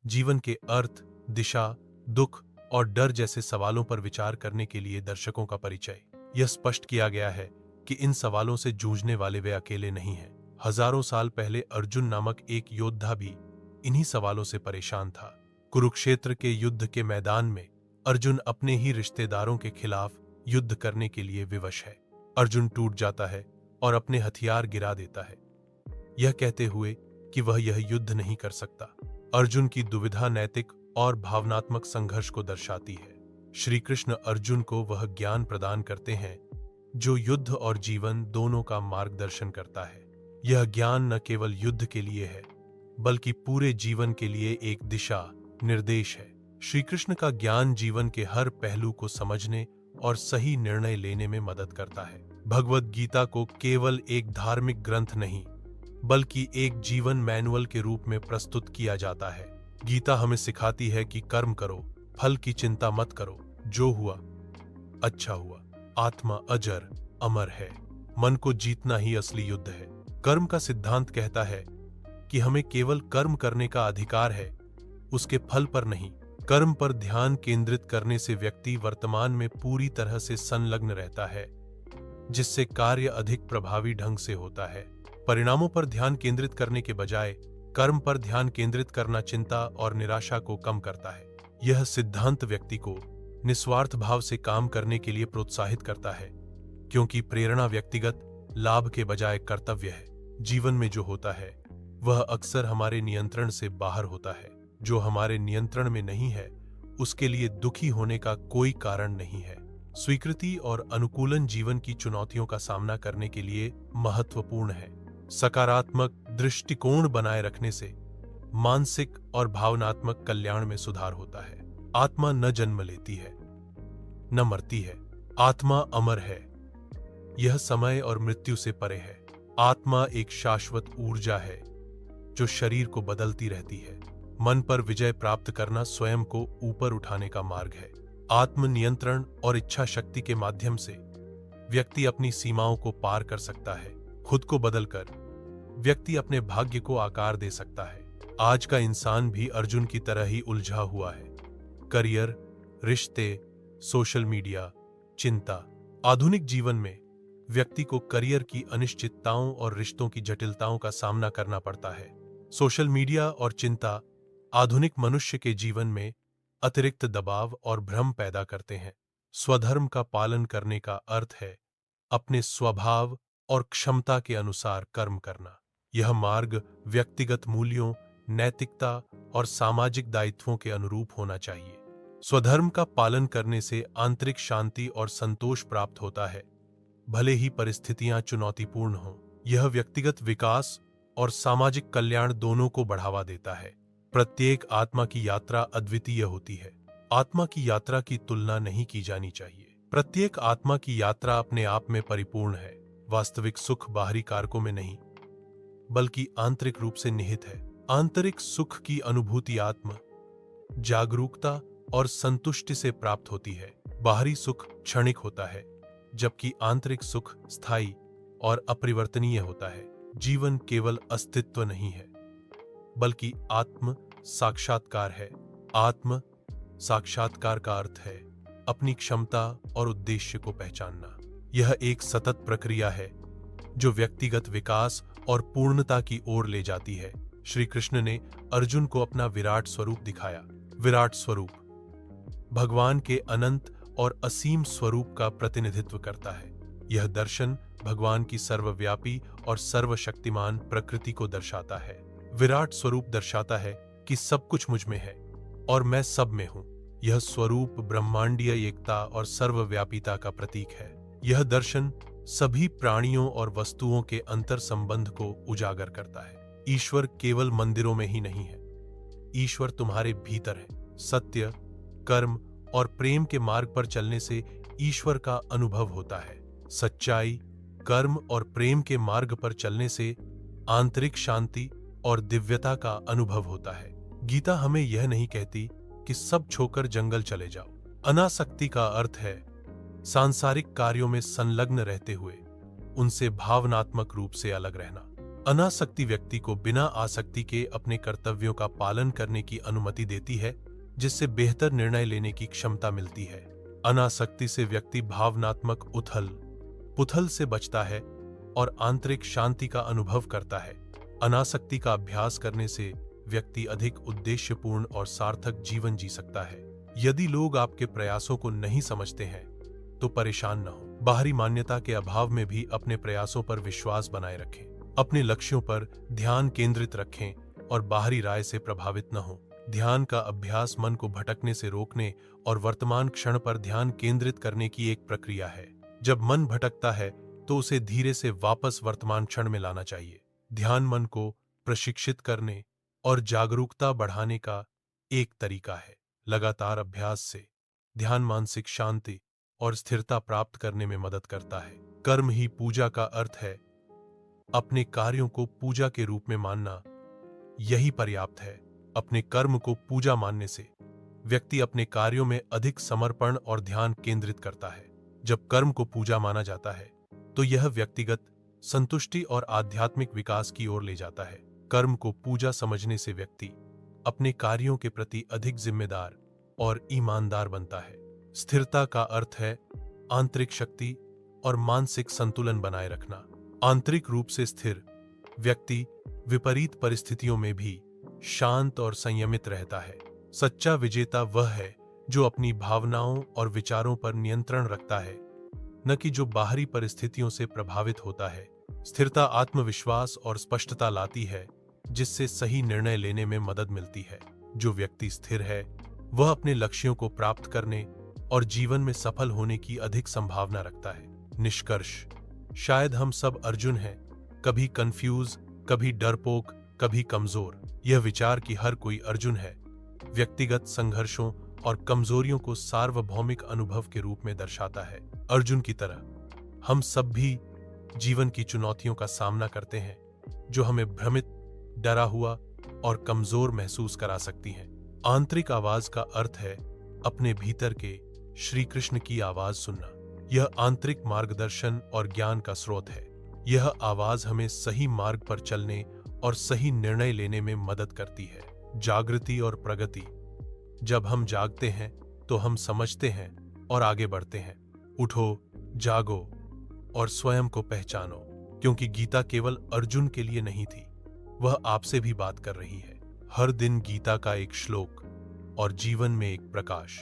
जीवन के अर्थ, दिशा, दुख और डर जैसे सवालों पर विचार करने के लिए दर्शकों का परिचय। यह स्पष्ट किया गया है कि इन सवालों से जूझने वाले वे अकेले नहीं हैं। हजारों साल पहले अर्जुन नामक एक योद्धा भी इन्हीं सवालों से परेशान था। कुरुक्षेत्र के युद्ध के मैदान में अर्जुन अपने ही रिश्तेदारों के खिलाफ युद्ध करने के लिए विवश है। अर्जुन टूट जाता है और अपने हथियार गिरा देता है, यह कहते हुए कि वह यह युद्ध नहीं कर सकता। अर्जुन की दुविधा नैतिक और भावनात्मक संघर्ष को दर्शाती है। श्री कृष्ण अर्जुन को वह ज्ञान प्रदान करते हैं जो युद्ध और जीवन दोनों का मार्गदर्शन करता है। यह ज्ञान न केवल युद्ध के लिए है, बल्कि पूरे जीवन के लिए एक दिशा निर्देश है। श्री कृष्ण का ज्ञान जीवन के हर पहलू को समझने और सही निर्णय लेने में मदद करता है। भगवद गीता को केवल एक धार्मिक ग्रंथ नहीं, बल्कि एक जीवन मैनुअल के रूप में प्रस्तुत किया जाता है। गीता हमें सिखाती है कि कर्म करो, फल की चिंता मत करो, जो हुआ अच्छा हुआ। आत्मा अजर अमर है, मन को जीतना ही असली युद्ध है। कर्म का सिद्धांत कहता है कि हमें केवल कर्म करने का अधिकार है, उसके फल पर नहीं। कर्म पर ध्यान केंद्रित करने से व्यक्ति वर्तमान में पूरी तरह से संलग्न रहता है, जिससे कार्य अधिक प्रभावी ढंग से होता है। परिणामों पर ध्यान केंद्रित करने के बजाय कर्म पर ध्यान केंद्रित करना चिंता और निराशा को कम करता है। यह सिद्धांत व्यक्ति को निस्वार्थ भाव से काम करने के लिए प्रोत्साहित करता है, क्योंकि प्रेरणा व्यक्तिगत लाभ के बजाय कर्तव्य है। जीवन में जो होता है वह अक्सर हमारे नियंत्रण से बाहर होता है। जो हमारे नियंत्रण में नहीं है उसके लिए दुखी होने का कोई कारण नहीं है। स्वीकृति और अनुकूलन जीवन की चुनौतियों का सामना करने के लिए महत्वपूर्ण है। सकारात्मक दृष्टिकोण बनाए रखने से मानसिक और भावनात्मक कल्याण में सुधार होता है। आत्मा न जन्म लेती है न मरती है, आत्मा अमर है। यह समय और मृत्यु से परे है। आत्मा एक शाश्वत ऊर्जा है जो शरीर को बदलती रहती है। मन पर विजय प्राप्त करना स्वयं को ऊपर उठाने का मार्ग है। आत्मनियंत्रण और इच्छा शक्ति के माध्यम से व्यक्ति अपनी सीमाओं को पार कर सकता है। खुद को बदलकर व्यक्ति अपने भाग्य को आकार दे सकता है। आज का इंसान भी अर्जुन की तरह ही उलझा हुआ है। करियर, रिश्ते, सोशल मीडिया, चिंता। आधुनिक जीवन में व्यक्ति को करियर की अनिश्चितताओं और रिश्तों की जटिलताओं का सामना करना पड़ता है। सोशल मीडिया और चिंता आधुनिक मनुष्य के जीवन में अतिरिक्त दबाव और भ्रम पैदा करते हैं। स्वधर्म का पालन करने का अर्थ है अपने स्वभाव और क्षमता के अनुसार कर्म करना। यह मार्ग व्यक्तिगत मूल्यों, नैतिकता और सामाजिक दायित्वों के अनुरूप होना चाहिए। स्वधर्म का पालन करने से आंतरिक शांति और संतोष प्राप्त होता है, भले ही परिस्थितियां चुनौतीपूर्ण हों। यह व्यक्तिगत विकास और सामाजिक कल्याण दोनों को बढ़ावा देता है। प्रत्येक आत्मा की यात्रा अद्वितीय होती है। आत्मा की यात्रा की तुलना नहीं की जानी चाहिए। प्रत्येक आत्मा की यात्रा अपने आप में परिपूर्ण है। वास्तविक सुख बाहरी कारकों में नहीं, बल्कि आंतरिक रूप से निहित है। आंतरिक सुख की अनुभूति आत्म जागरूकता और संतुष्टि से प्राप्त होती है। बाहरी सुख क्षणिक होता है, जबकि आंतरिक सुख स्थायी और अपरिवर्तनीय होता है। जीवन केवल अस्तित्व नहीं है, बल्कि आत्म साक्षात्कार है। आत्म साक्षात्कार का अर्थ है अपनी क्षमता और उद्देश्य को पहचानना। यह एक सतत प्रक्रिया है जो व्यक्तिगत विकास और पूर्णता की ओर ले जाती है। श्री कृष्ण ने अर्जुन को अपना विराट स्वरूप दिखाया। विराट स्वरूप भगवान के अनंत और असीम स्वरूप का प्रतिनिधित्व करता है। यह दर्शन भगवान की सर्वव्यापी और सर्वशक्तिमान प्रकृति को दर्शाता है। विराट स्वरूप दर्शाता है कि सब कुछ मुझ में है और मैं सब में हूं। यह स्वरूप ब्रह्मांडीय एकता और सर्वव्यापीता का प्रतीक है। यह दर्शन सभी प्राणियों और वस्तुओं के अंतर संबंध को उजागर करता है। ईश्वर केवल मंदिरों में ही नहीं है, ईश्वर तुम्हारे भीतर है। सत्य, कर्म और प्रेम के मार्ग पर चलने से ईश्वर का अनुभव होता है। सच्चाई, कर्म और प्रेम के मार्ग पर चलने से आंतरिक शांति और दिव्यता का अनुभव होता है। गीता हमें यह नहीं कहती कि सब छोड़कर जंगल चले जाओ। अनासक्ति का अर्थ है सांसारिक कार्यों में संलग्न रहते हुए उनसे भावनात्मक रूप से अलग रहना। अनासक्ति व्यक्ति को बिना आसक्ति के अपने कर्तव्यों का पालन करने की अनुमति देती है, जिससे बेहतर निर्णय लेने की क्षमता मिलती है। अनासक्ति से व्यक्ति भावनात्मक उथल पुथल से बचता है और आंतरिक शांति का अनुभव करता है। अनासक्ति का अभ्यास करने से व्यक्ति अधिक उद्देश्यपूर्ण और सार्थक जीवन जी सकता है। यदि लोग आपके प्रयासों को नहीं समझते हैं तो परेशान न हो। बाहरी मान्यता के अभाव में भी अपने प्रयासों पर विश्वास बनाए रखें। अपने लक्ष्यों पर ध्यान केंद्रित रखें और बाहरी राय से प्रभावित न हो। ध्यान का अभ्यास मन को भटकने से रोकने और वर्तमान क्षण पर ध्यान केंद्रित करने की एक प्रक्रिया है। जब मन भटकता है तो उसे धीरे से वापस वर्तमान क्षण में लाना चाहिए। ध्यान मन को प्रशिक्षित करने और जागरूकता बढ़ाने का एक तरीका है। लगातार अभ्यास से ध्यान मानसिक शांति और स्थिरता प्राप्त करने में मदद करता है। कर्म ही पूजा का अर्थ है। अपने कार्यों को पूजा के रूप में मानना यही पर्याप्त है। अपने कर्म को पूजा मानने से व्यक्ति अपने कार्यों में अधिक समर्पण और ध्यान केंद्रित करता है। जब कर्म को पूजा माना जाता है तो यह व्यक्तिगत संतुष्टि और आध्यात्मिक विकास की ओर ले जाता है। कर्म को पूजा समझने से व्यक्ति अपने कार्यों के प्रति अधिक जिम्मेदार और ईमानदार बनता है। स्थिरता का अर्थ है आंतरिक शक्ति और मानसिक संतुलन बनाए रखना। आंतरिक रूप से स्थिर व्यक्ति विपरीत परिस्थितियों में भी शांत और संयमित रहता है। सच्चा विजेता वह है जो अपनी भावनाओं और विचारों पर नियंत्रण रखता है, न कि जो बाहरी परिस्थितियों से प्रभावित होता है। स्थिरता आत्मविश्वास और स्पष्टता लाती है, जिससे सही निर्णय लेने में मदद मिलती है। जो व्यक्ति स्थिर है वह अपने लक्ष्यों को प्राप्त करने और जीवन में सफल होने की अधिक संभावना रखता है। निष्कर्ष, शायद हम सब अर्जुन हैं, कभी कंफ्यूज, कभी डरपोक, कभी कमजोर। यह विचार कि हर कोई अर्जुन है व्यक्तिगत संघर्षों और कमजोरियों को सार्वभौमिक अनुभव के रूप में दर्शाता है। अर्जुन की तरह हम सब भी जीवन की चुनौतियों का सामना करते हैं, जो हमें भ्रमित, डरा हुआ और कमजोर महसूस करा सकती हैं। आंतरिक आवाज का अर्थ है अपने भीतर के श्री कृष्ण की आवाज सुनना। यह आंतरिक मार्गदर्शन और ज्ञान का स्रोत है। यह आवाज हमें सही मार्ग पर चलने और सही निर्णय लेने में मदद करती है। जागृति और प्रगति। जब हम जागते हैं तो हम समझते हैं और आगे बढ़ते हैं। उठो, जागो और स्वयं को पहचानो, क्योंकि गीता केवल अर्जुन के लिए नहीं थी, वह आपसे भी बात कर रही है। हर दिन गीता का एक श्लोक और जीवन में एक प्रकाश।